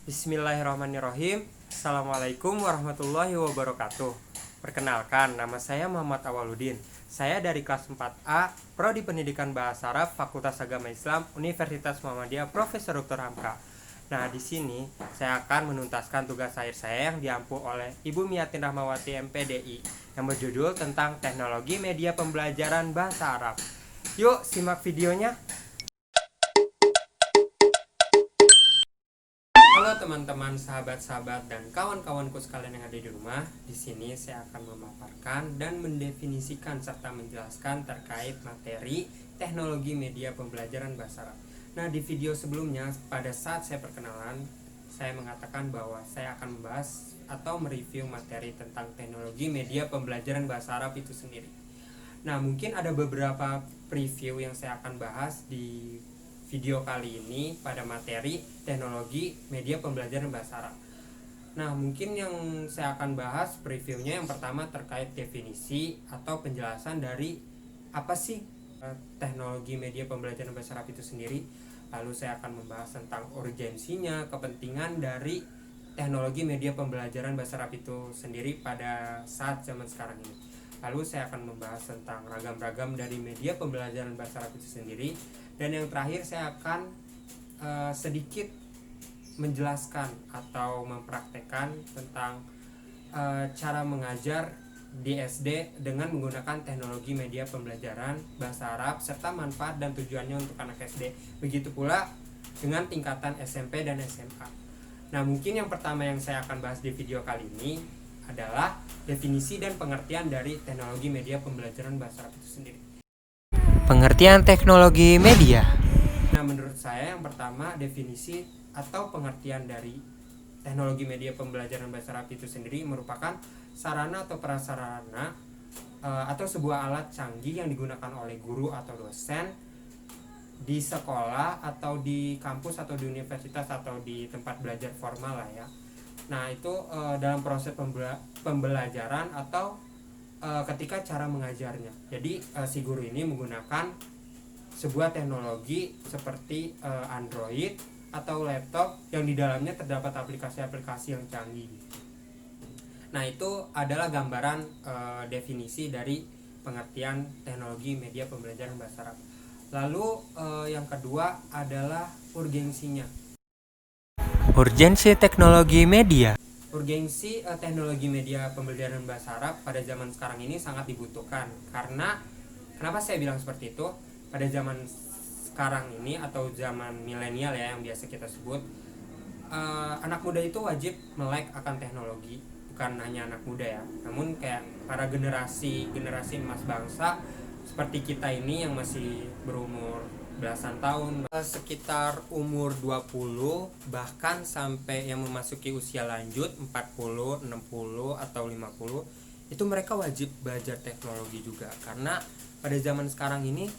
Bismillahirrahmanirrahim. Assalamualaikum warahmatullahi wabarakatuh. Perkenalkan, nama saya Muhammad Awaludin. Saya dari kelas 4A, Prodi Pendidikan Bahasa Arab, Fakultas Agama Islam, Universitas Muhammadiyah, Profesor Dr. Hamka. Nah, di sini saya akan menuntaskan tugas akhir saya yang diampu oleh Ibu Miatin Rahmawati MPDI yang berjudul tentang teknologi media pembelajaran bahasa Arab. Yuk, simak videonya. Halo teman-teman, sahabat-sahabat, dan kawan-kawanku sekalian yang ada di rumah. Di sini saya akan memaparkan dan mendefinisikan serta menjelaskan terkait materi teknologi media pembelajaran bahasa Arab. Nah, di video sebelumnya pada saat saya perkenalan, saya mengatakan bahwa saya akan membahas atau mereview materi tentang teknologi media pembelajaran bahasa Arab itu sendiri. Nah, mungkin ada beberapa preview yang saya akan bahas di video kali ini pada materi teknologi media pembelajaran bahasa Arab. Nah, mungkin yang saya akan bahas previewnya yang pertama terkait definisi atau penjelasan dari apa sih teknologi media pembelajaran bahasa Arab itu sendiri. Lalu saya akan membahas tentang urgensinya, kepentingan dari teknologi media pembelajaran bahasa Arab itu sendiri pada saat zaman sekarang ini. Lalu saya akan membahas tentang ragam-ragam dari media pembelajaran bahasa Arab itu sendiri. Dan yang terakhir saya akan sedikit menjelaskan atau mempraktekkan tentang cara mengajar di SD dengan menggunakan teknologi media pembelajaran bahasa Arab serta manfaat dan tujuannya untuk anak SD. Begitu pula dengan tingkatan SMP dan SMA. Nah, mungkin yang pertama yang saya akan bahas di video kali ini adalah definisi dan pengertian dari teknologi media pembelajaran bahasa Arab itu sendiri. Pengertian teknologi media. Nah, menurut saya yang pertama definisi atau pengertian dari teknologi media pembelajaran bahasa Arab itu sendiri merupakan sarana atau prasarana atau sebuah alat canggih yang digunakan oleh guru atau dosen di sekolah atau di kampus atau di universitas atau di tempat belajar formal lah ya. Nah, itu dalam proses pembelajaran atau ketika cara mengajarnya. Jadi si guru ini menggunakan sebuah teknologi seperti Android atau laptop yang di dalamnya terdapat aplikasi-aplikasi yang canggih. Nah, itu adalah gambaran definisi dari pengertian teknologi media pembelajaran bahasa Arab. Lalu yang kedua adalah urgensinya. Urgensi teknologi media. Urgensi teknologi media pembelajaran bahasa Arab pada zaman sekarang ini sangat dibutuhkan. Karena kenapa saya bilang seperti itu? Pada zaman sekarang ini atau zaman milenial ya yang biasa kita sebut, anak muda itu wajib melek akan teknologi. Bukan hanya anak muda ya, namun kayak para generasi emas bangsa seperti kita ini yang masih berumur belasan tahun, sekitar umur 20 bahkan sampai yang memasuki usia lanjut 40, 60 atau 50, itu mereka wajib belajar teknologi juga. Karena pada zaman sekarang ini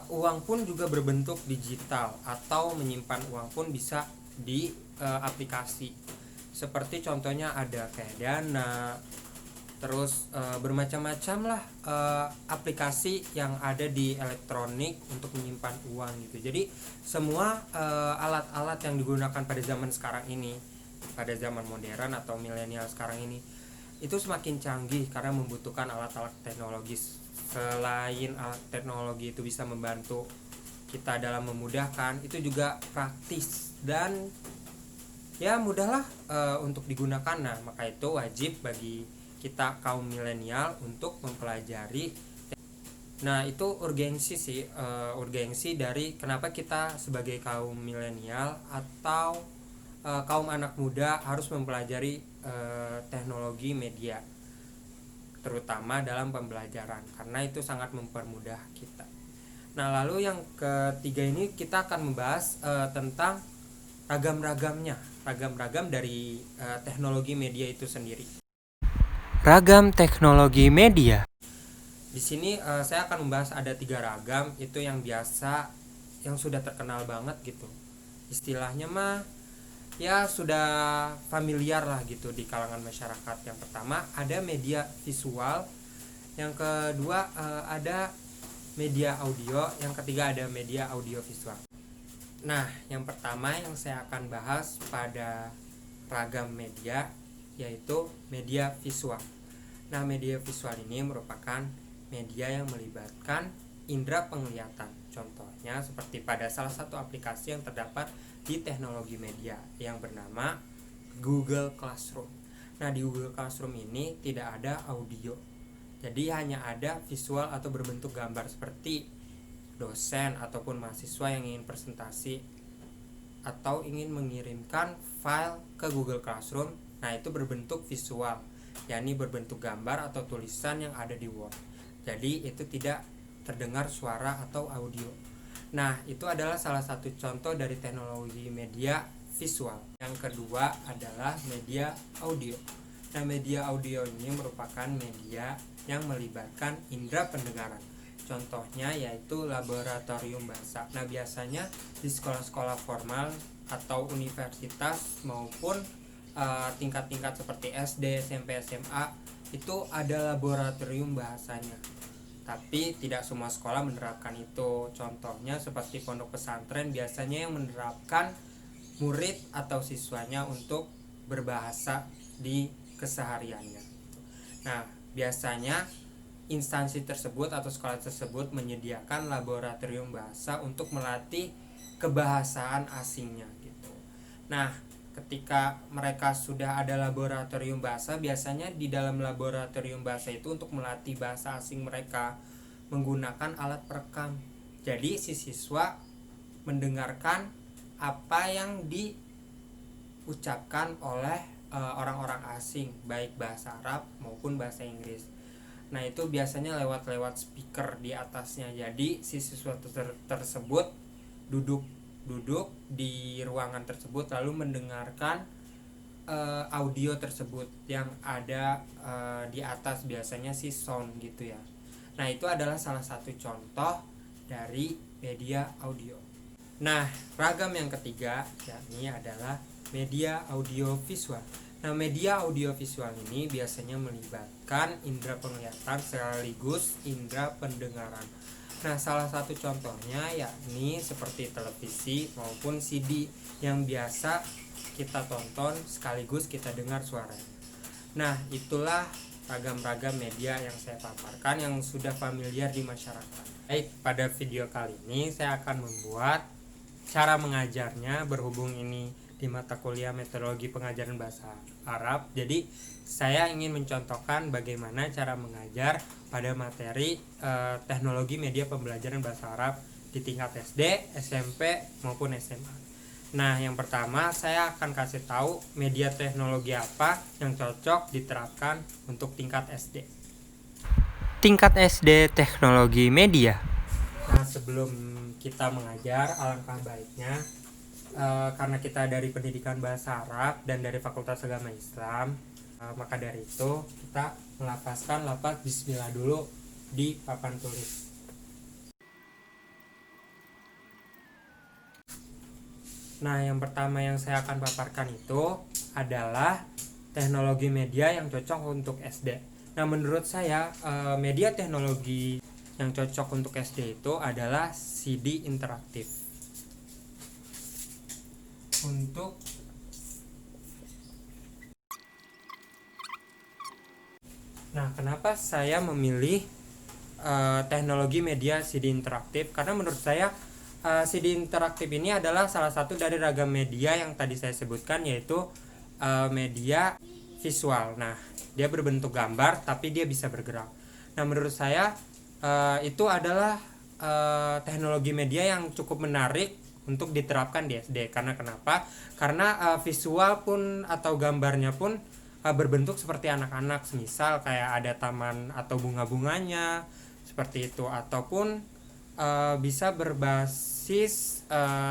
uang pun juga berbentuk digital atau menyimpan uang pun bisa di aplikasi. Seperti contohnya ada kayak Dana, terus bermacam-macam lah aplikasi yang ada di elektronik untuk menyimpan uang gitu. Jadi semua alat-alat yang digunakan pada zaman sekarang ini, pada zaman modern atau milenial sekarang ini, itu semakin canggih karena membutuhkan alat-alat teknologis. Selain alat teknologi itu bisa membantu kita dalam memudahkan, itu juga praktis dan ya mudahlah untuk digunakan. Nah, maka itu wajib bagi kita kaum milenial untuk mempelajari. Nah, itu urgensi sih, urgensi dari kenapa kita sebagai kaum milenial atau kaum anak muda harus mempelajari teknologi media, terutama dalam pembelajaran, karena itu sangat mempermudah kita. Nah, lalu yang ketiga ini kita akan membahas tentang ragam dari teknologi media itu sendiri. Ragam teknologi media. Di sini saya akan membahas ada 3 ragam itu yang biasa, yang sudah terkenal banget gitu. Istilahnya mah ya sudah familiar lah gitu di kalangan masyarakat. Yang pertama ada media visual, yang kedua ada media audio, yang ketiga ada media audio visual. Nah, yang pertama yang saya akan bahas pada ragam media yaitu media visual. Nah, media visual ini merupakan media yang melibatkan indera penglihatan. Contohnya seperti pada salah satu aplikasi yang terdapat di teknologi media yang bernama Google Classroom. Nah, di Google Classroom ini tidak ada audio. Jadi hanya ada visual atau berbentuk gambar seperti dosen ataupun mahasiswa yang ingin presentasi atau ingin mengirimkan file ke Google Classroom. Nah, itu berbentuk visual, yakni berbentuk gambar atau tulisan yang ada di Word. Jadi itu tidak terdengar suara atau audio. Nah, itu adalah salah satu contoh dari teknologi media visual. Yang kedua adalah media audio. Nah, media audio ini merupakan media yang melibatkan indera pendengaran. Contohnya yaitu laboratorium bahasa. Nah, biasanya di sekolah-sekolah formal atau universitas maupun tingkat-tingkat seperti SD, SMP, SMA itu ada laboratorium bahasanya. Tapi tidak semua sekolah menerapkan itu. Contohnya seperti pondok pesantren biasanya yang menerapkan murid atau siswanya untuk berbahasa di kesehariannya. Nah, biasanya instansi tersebut atau sekolah tersebut menyediakan laboratorium bahasa untuk melatih kebahasaan asingnya gitu. Nah, ketika mereka sudah ada laboratorium bahasa, biasanya di dalam laboratorium bahasa itu untuk melatih bahasa asing mereka menggunakan alat perekam. Jadi si siswa mendengarkan apa yang diucapkan oleh orang-orang asing, baik bahasa Arab maupun bahasa Inggris. Nah, itu biasanya lewat speaker di atasnya. Jadi si siswa tersebut duduk di ruangan tersebut lalu mendengarkan audio tersebut yang ada di atas, biasanya si sound gitu ya. Nah, itu adalah salah satu contoh dari media audio. Nah, ragam yang ketiga yakni adalah media audio visual. Nah, media audio visual ini biasanya melibatkan indera penglihatan sekaligus indera pendengaran. Nah, salah satu contohnya yakni seperti televisi maupun CD yang biasa kita tonton sekaligus kita dengar suaranya. Nah, itulah ragam-ragam media yang saya paparkan yang sudah familiar di masyarakat. Baik, pada video kali ini saya akan membuat cara mengajarnya berhubung ini di mata kuliah metodologi pengajaran bahasa Arab. Jadi saya ingin mencontohkan bagaimana cara mengajar pada materi teknologi media pembelajaran bahasa Arab di tingkat SD, SMP maupun SMA. Nah, yang pertama saya akan kasih tahu media teknologi apa yang cocok diterapkan untuk tingkat SD. Tingkat SD Teknologi Media. Nah, sebelum kita mengajar, alangkah baiknya karena kita dari pendidikan bahasa Arab dan dari Fakultas Agama Islam, maka dari itu kita melafazkan lafaz bismillah dulu di papan tulis. Nah, yang pertama yang saya akan paparkan itu adalah teknologi media yang cocok untuk SD. Nah, menurut saya media teknologi yang cocok untuk SD itu adalah CD interaktif. Nah, kenapa saya memilih teknologi media CD interaktif? Karena menurut saya CD interaktif ini adalah salah satu dari ragam media yang tadi saya sebutkan, yaitu media visual. Nah, dia berbentuk gambar tapi dia bisa bergerak. Nah, menurut saya itu adalah teknologi media yang cukup menarik untuk diterapkan di SD. Karena kenapa? Karena visual pun atau gambarnya pun berbentuk seperti anak-anak, semisal kayak ada taman atau bunga-bunganya seperti itu, ataupun bisa berbasis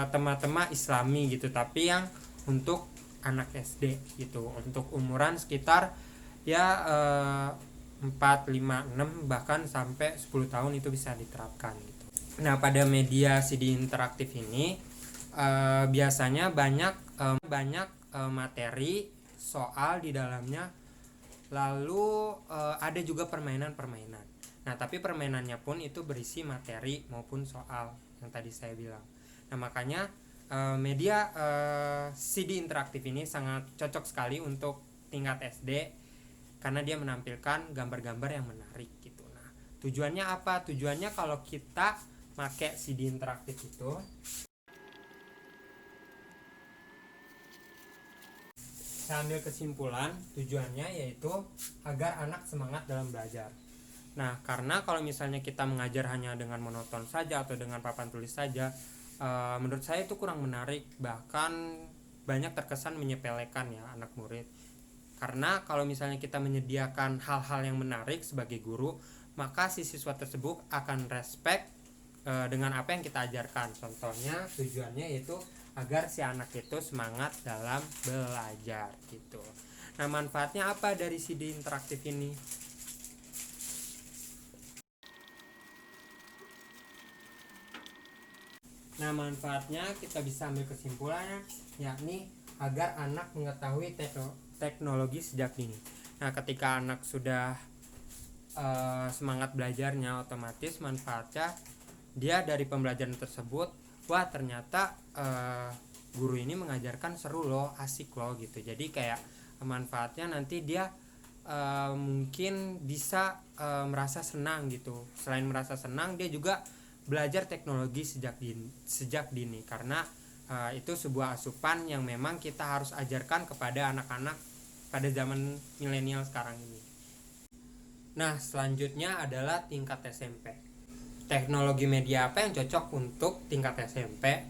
tema-tema Islami gitu, tapi yang untuk anak SD gitu, untuk umuran sekitar ya 4, 5, 6 bahkan sampai 10 tahun itu bisa diterapkan gitu. Nah, pada media CD interaktif ini biasanya banyak materi soal di dalamnya, lalu ada juga permainan-permainan. Nah, tapi permainannya pun itu berisi materi maupun soal yang tadi saya bilang. Nah, makanya media CD interaktif ini sangat cocok sekali untuk tingkat SD karena dia menampilkan gambar-gambar yang menarik gitu. Nah, tujuannya apa? Tujuannya kalau kita pakai CD interaktif itu, saya ambil kesimpulan tujuannya yaitu agar anak semangat dalam belajar. Nah, karena kalau misalnya kita mengajar hanya dengan monoton saja atau dengan papan tulis saja, menurut saya itu kurang menarik, bahkan banyak terkesan menyepelekan ya anak murid. Karena kalau misalnya kita menyediakan hal-hal yang menarik sebagai guru, maka si siswa tersebut akan respect dengan apa yang kita ajarkan. Contohnya tujuannya yaitu agar si anak itu semangat dalam belajar gitu. Nah, manfaatnya apa dari CD interaktif ini? Nah, manfaatnya kita bisa ambil kesimpulannya yakni agar anak mengetahui teknologi sejak dini. Nah, ketika anak sudah semangat belajarnya, otomatis manfaatnya dia dari pembelajaran tersebut, wah ternyata guru ini mengajarkan seru loh, asik loh gitu. Jadi kayak manfaatnya nanti dia mungkin bisa merasa senang gitu. Selain merasa senang, dia juga belajar teknologi sejak dini karena itu sebuah asupan yang memang kita harus ajarkan kepada anak-anak pada zaman milenial sekarang ini. Nah, selanjutnya adalah tingkat SMP. Teknologi media apa yang cocok untuk tingkat SMP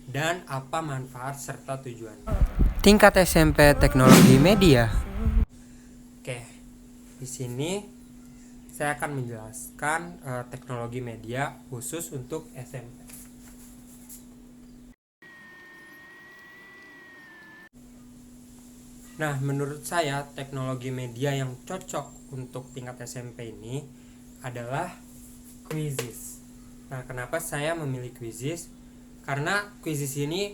dan apa manfaat serta tujuan? Tingkat SMP teknologi media. Oke, di sini saya akan menjelaskan teknologi media khusus untuk SMP. Nah, menurut saya teknologi media yang cocok untuk tingkat SMP ini adalah Quizizz. Nah, kenapa saya memilih Quizizz? Karena Quizizz ini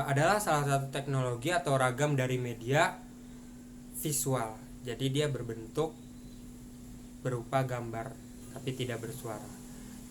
adalah salah satu teknologi atau ragam dari media visual. Jadi dia berbentuk berupa gambar tapi tidak bersuara.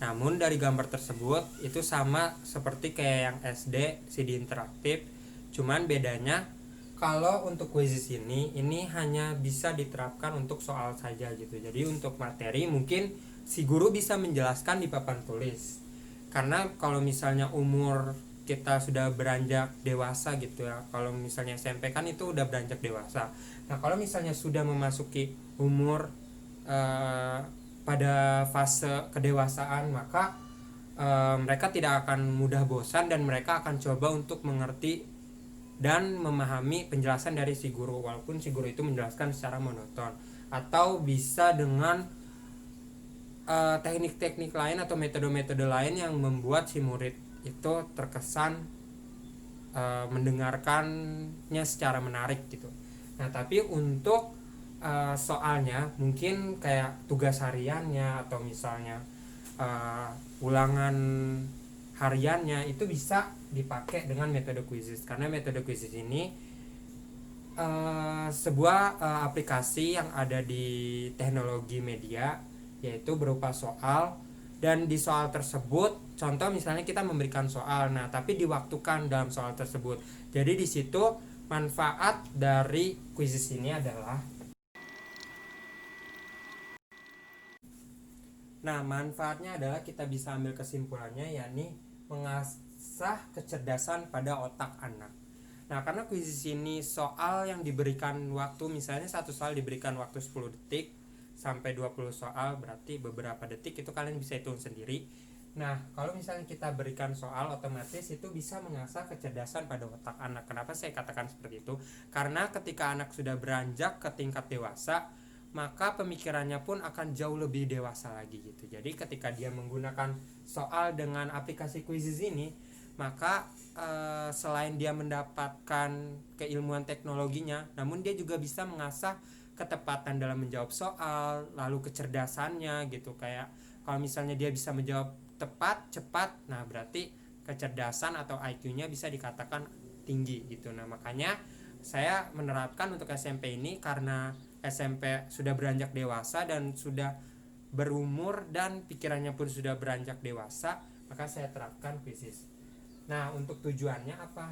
Namun dari gambar tersebut itu sama seperti kayak yang SD CD interaktif, cuman bedanya kalau untuk Quizizz ini hanya bisa diterapkan untuk soal saja gitu. Jadi untuk materi mungkin si guru bisa menjelaskan di papan tulis. Karena kalau misalnya umur kita sudah beranjak dewasa gitu ya. Kalau misalnya SMP kan itu udah beranjak dewasa. Nah, kalau misalnya sudah memasuki umur pada fase kedewasaan, maka mereka tidak akan mudah bosan dan mereka akan coba untuk mengerti dan memahami penjelasan dari si guru, walaupun si guru itu menjelaskan secara monoton, atau bisa dengan teknik-teknik lain atau metode-metode lain yang membuat si murid itu terkesan mendengarkannya secara menarik gitu. Nah, tapi untuk soalnya mungkin kayak tugas hariannya atau misalnya ulangan hariannya itu bisa dipakai dengan metode Quizizz, karena metode Quizizz ini sebuah aplikasi yang ada di teknologi media, yaitu berupa soal, dan di soal tersebut contoh misalnya kita memberikan soal, nah tapi diwaktukan dalam soal tersebut. Jadi di situ manfaat dari Quizizz ini adalah, nah manfaatnya adalah kita bisa ambil kesimpulannya yakni mengasah kecerdasan pada otak anak. Nah, karena Quizizz ini soal yang diberikan waktu, misalnya satu soal diberikan waktu 10 detik sampai 20 soal, berarti beberapa detik itu kalian bisa hitung sendiri. Nah, kalau misalnya kita berikan soal, otomatis itu bisa mengasah kecerdasan pada otak anak. Kenapa saya katakan seperti itu? Karena ketika anak sudah beranjak ke tingkat dewasa, maka pemikirannya pun akan jauh lebih dewasa lagi gitu. Jadi ketika dia menggunakan soal dengan aplikasi Quizizz ini, maka selain dia mendapatkan keilmuan teknologinya, namun dia juga bisa mengasah ketepatan dalam menjawab soal, lalu kecerdasannya gitu. Kayak kalau misalnya dia bisa menjawab tepat, cepat, nah berarti kecerdasan atau IQ-nya bisa dikatakan tinggi gitu. Nah, makanya saya menerapkan untuk SMP ini karena SMP sudah beranjak dewasa dan sudah berumur dan pikirannya pun sudah beranjak dewasa, maka saya terapkan Quizizz. Nah, untuk tujuannya apa?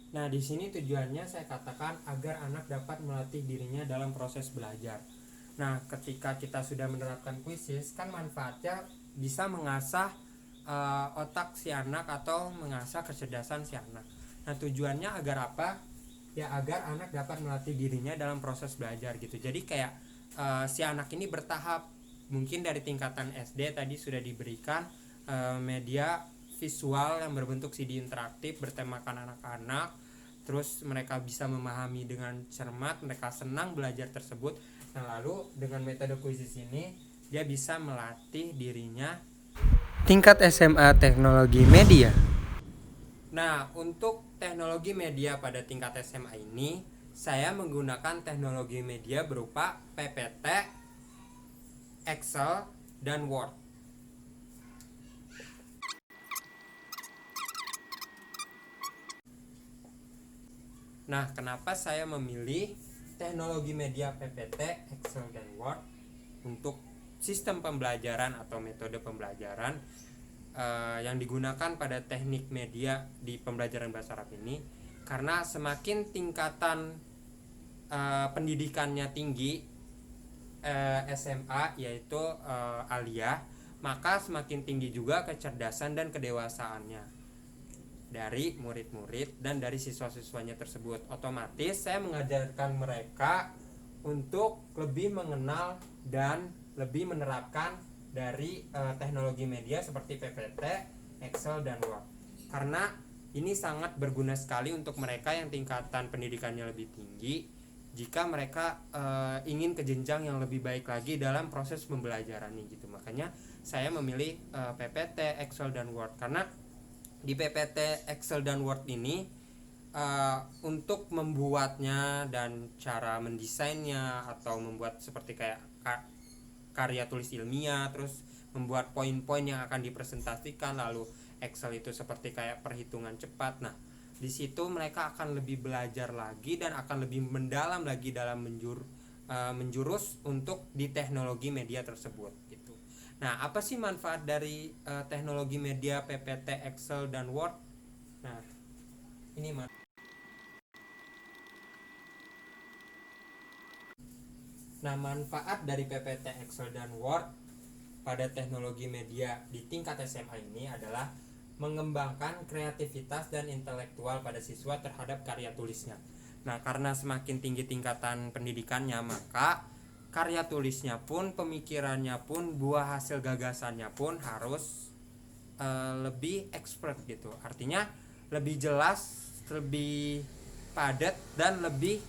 Nah, di sini tujuannya saya katakan agar anak dapat melatih dirinya dalam proses belajar. Nah, ketika kita sudah menerapkan kuisis, kan manfaatnya bisa mengasah otak si anak atau mengasah kecerdasan si anak. Nah, tujuannya agar apa? Ya, agar anak dapat melatih dirinya dalam proses belajar gitu. Jadi kayak si anak ini bertahap. Mungkin dari tingkatan SD tadi sudah diberikan media visual yang berbentuk CD interaktif bertemakan anak-anak, terus mereka bisa memahami dengan cermat, mereka senang belajar tersebut. Nah, lalu dengan metode kuisis ini dia bisa melatih dirinya. Tingkat SMA Teknologi Media. Nah, untuk teknologi media pada tingkat SMA ini saya menggunakan teknologi media berupa PPT, Excel, dan Word. Nah, kenapa saya memilih teknologi media PPT, Excel, dan Word untuk sistem pembelajaran atau metode pembelajaran yang digunakan pada teknik media di pembelajaran bahasa Arab ini? Karena semakin tingkatan pendidikannya tinggi, SMA yaitu aliyah, maka semakin tinggi juga kecerdasan dan kedewasaannya dari murid-murid dan dari siswa-siswanya tersebut. Otomatis saya mengajarkan mereka untuk lebih mengenal dan lebih menerapkan dari teknologi media seperti PPT, Excel, dan Word. Karena ini sangat berguna sekali untuk mereka yang tingkatan pendidikannya lebih tinggi jika mereka ingin ke jenjang yang lebih baik lagi dalam proses pembelajaran ini gitu. Makanya saya memilih PPT, Excel, dan Word karena di PPT, Excel, dan Word ini untuk membuatnya dan cara mendesainnya atau membuat seperti kayak karya tulis ilmiah, terus membuat poin-poin yang akan dipresentasikan, lalu Excel itu seperti kayak perhitungan cepat. Nah, di situ mereka akan lebih belajar lagi dan akan lebih mendalam lagi dalam menjurus untuk di teknologi media tersebut gitu. Nah, apa sih manfaat dari teknologi media PPT, Excel, dan Word? Nah, ini manfaat dari PPT, Excel, dan Word pada teknologi media di tingkat SMA ini adalah mengembangkan kreativitas dan intelektual pada siswa terhadap karya tulisnya. Nah, karena semakin tinggi tingkatan pendidikannya, maka karya tulisnya pun, pemikirannya pun, buah hasil gagasannya pun harus lebih expert gitu. Artinya lebih jelas, lebih padat, dan lebih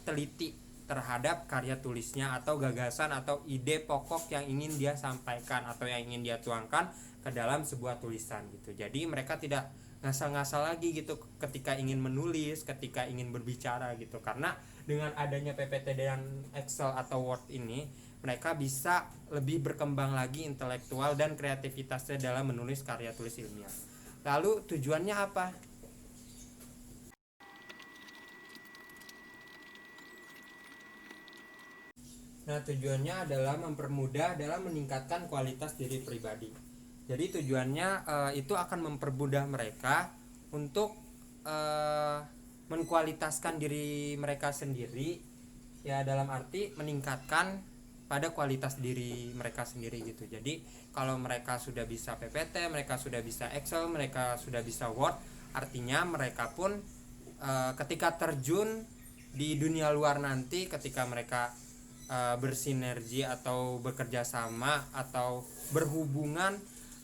teliti terhadap karya tulisnya atau gagasan atau ide pokok yang ingin dia sampaikan atau yang ingin dia tuangkan ke dalam sebuah tulisan gitu. Jadi mereka tidak ngasal-ngasal lagi gitu ketika ingin menulis, ketika ingin berbicara gitu. Karena dengan adanya PPT dan Excel atau Word ini, mereka bisa lebih berkembang lagi intelektual dan kreativitasnya dalam menulis karya tulis ilmiah. Lalu tujuannya apa? Nah, tujuannya adalah mempermudah dalam meningkatkan kualitas diri pribadi. Jadi tujuannya itu akan mempermudah mereka untuk mengkualitaskan diri mereka sendiri, ya dalam arti meningkatkan pada kualitas diri mereka sendiri gitu. Jadi kalau mereka sudah bisa PPT, mereka sudah bisa Excel, mereka sudah bisa Word, artinya mereka pun ketika terjun di dunia luar nanti, ketika mereka bersinergi atau bekerja sama atau berhubungan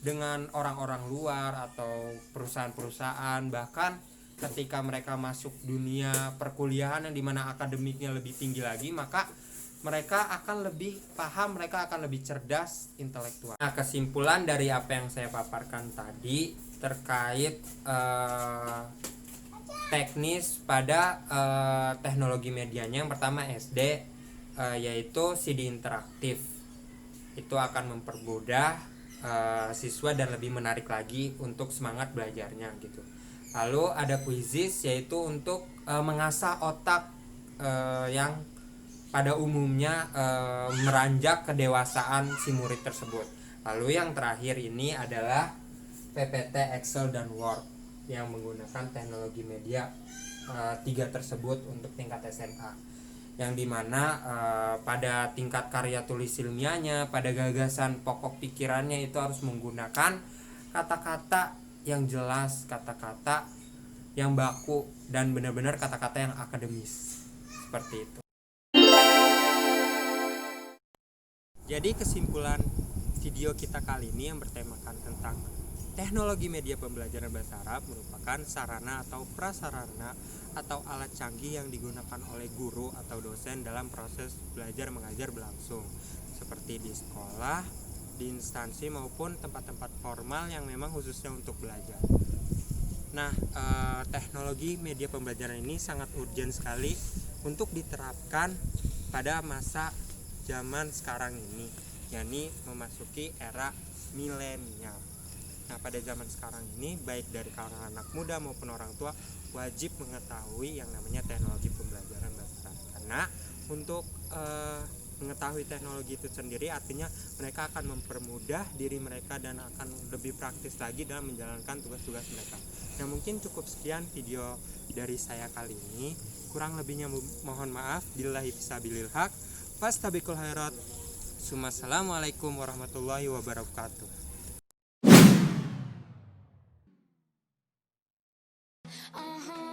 dengan orang-orang luar atau perusahaan-perusahaan, bahkan ketika mereka masuk dunia perkuliahan yang dimana akademiknya lebih tinggi lagi, maka mereka akan lebih paham, mereka akan lebih cerdas intelektual. Nah, kesimpulan dari apa yang saya paparkan tadi terkait teknis pada teknologi medianya, yang pertama SD, yaitu CD interaktif. Itu akan mempermudah siswa dan lebih menarik lagi untuk semangat belajarnya gitu. Lalu ada Quizzes, yaitu untuk mengasah otak yang pada umumnya meranjak kedewasaan si murid tersebut. Lalu yang terakhir ini adalah PPT, Excel, dan Word yang menggunakan teknologi media tiga tersebut untuk tingkat SMA, yang dimana pada tingkat karya tulis ilmiahnya, pada gagasan pokok pikirannya itu harus menggunakan kata-kata yang jelas, kata-kata yang baku, dan benar-benar kata-kata yang akademis seperti itu. Jadi kesimpulan video kita kali ini yang bertemakan tentang teknologi media pembelajaran bahasa Arab merupakan sarana atau prasarana atau alat canggih yang digunakan oleh guru atau dosen dalam proses belajar mengajar berlangsung, seperti di sekolah, di instansi maupun tempat-tempat formal yang memang khususnya untuk belajar. Nah, teknologi media pembelajaran ini sangat urgent sekali untuk diterapkan pada masa zaman sekarang ini, yakni memasuki era milenial. Nah, pada zaman sekarang ini baik dari kalangan anak muda maupun orang tua wajib mengetahui yang namanya teknologi pembelajaran bahasa Arab. Karena untuk mengetahui teknologi itu sendiri artinya mereka akan mempermudah diri mereka dan akan lebih praktis lagi dalam menjalankan tugas-tugas mereka. Nah, mungkin cukup sekian video dari saya kali ini. Kurang lebihnya mohon maaf. Billahi fisabilil haq. Fastabiqul khairat. Assalamualaikum warahmatullahi wabarakatuh. Uh-huh.